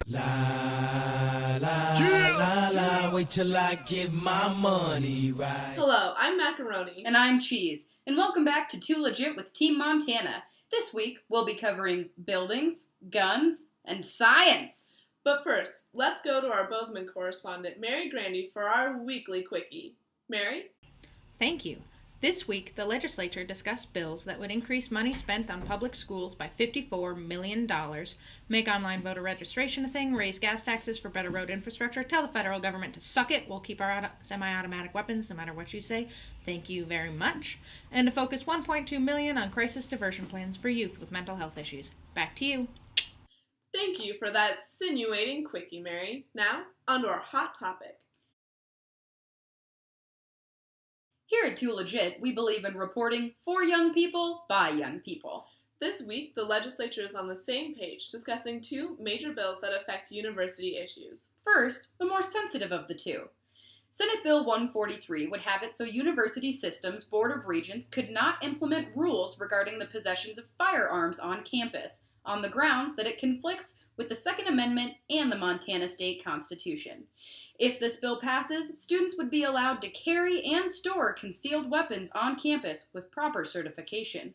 La la la la, wait till I give my money right. Hello, I'm Macaroni. And I'm Cheese. And welcome back to 2Legit with Team Montana. This week, we'll be covering buildings, guns, and science. But first, let's go to our Bozeman correspondent, Mary Grandy, for our weekly quickie. Mary? Thank you. This week, the legislature discussed bills that would increase money spent on public schools by $54 million, make online voter registration a thing, raise gas taxes for better road infrastructure, tell the federal government to suck it, we'll keep our semi-automatic weapons no matter what you say, thank you very much, and to focus $1.2 million on crisis diversion plans for youth with mental health issues. Back to you. Thank you for that insinuating quickie, Mary. Now, on to our hot topic. Here at 2Legit, we believe in reporting for young people by young people. This week, the legislature is on the same page discussing two major bills that affect university issues. First, the more sensitive of the two. Senate Bill 143 would have it so University Systems Board of Regents could not implement rules regarding the possessions of firearms on campus, on the grounds that it conflicts with the Second Amendment and the Montana State Constitution. If this bill passes, students would be allowed to carry and store concealed weapons on campus with proper certification.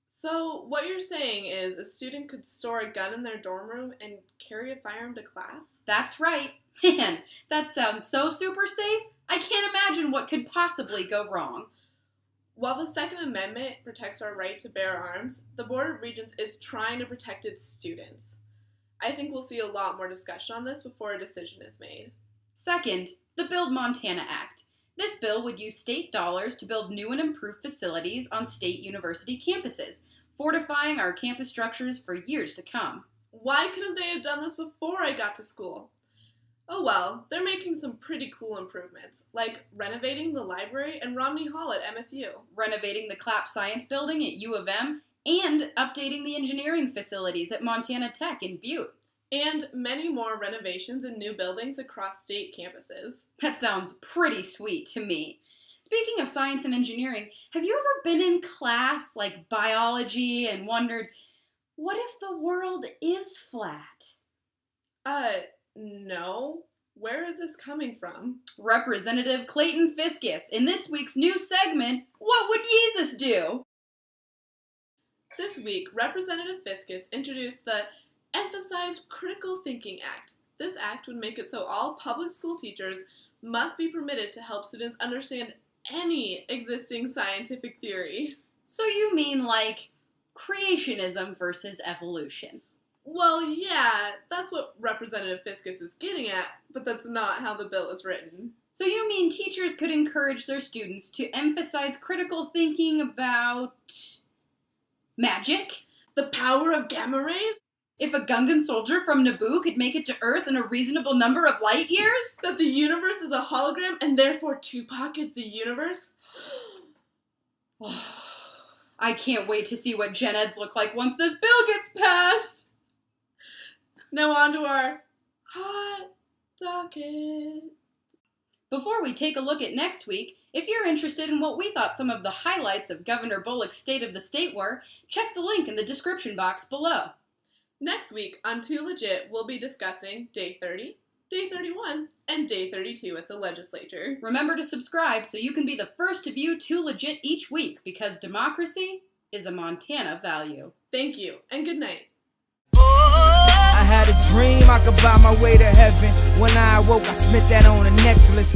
So, what you're saying is a student could store a gun in their dorm room and carry a firearm to class? That's right. Man, that sounds so super safe, I can't imagine what could possibly go wrong. While the Second Amendment protects our right to bear arms, the Board of Regents is trying to protect its students. I think we'll see a lot more discussion on this before a decision is made. Second, the Build Montana Act. This bill would use state dollars to build new and improved facilities on state university campuses, fortifying our campus structures for years to come. Why couldn't they have done this before I got to school? Oh well, they're making some pretty cool improvements, like renovating the library and Romney Hall at MSU. Renovating the Clapp Science Building at U of M, and updating the engineering facilities at Montana Tech in Butte. And many more renovations and new buildings across state campuses. That sounds pretty sweet to me. Speaking of science and engineering, have you ever been in class like biology and wondered, what if the world is flat? No. Where is this coming from? Representative Clayton Fiscus in this week's new segment, What Would Jesus Do? This week, Representative Fiscus introduced the Emphasized Critical Thinking Act. This act would make it so all public school teachers must be permitted to help students understand any existing scientific theory. So you mean like creationism versus evolution? Well, yeah, that's what Representative Fiscus is getting at, but that's not how the bill is written. So you mean teachers could encourage their students to emphasize critical thinking about magic? The power of gamma rays? If a Gungan soldier from Naboo could make it to Earth in a reasonable number of light years? That the universe is a hologram and therefore Tupac is the universe? I can't wait to see what gen eds look like once this bill gets passed. Now on to our hot docket. Before we take a look at next week, if you're interested in what we thought some of the highlights of Governor Bullock's State of the State were, check the link in the description box below. Next week on 2Legit, we'll be discussing Day 30, Day 31, and Day 32 at the legislature. Remember to subscribe so you can be the first to view 2Legit each week, because democracy is a Montana value. Thank you, and good night. I had a dream I could buy my way to heaven. When I awoke, I smit that on a necklace.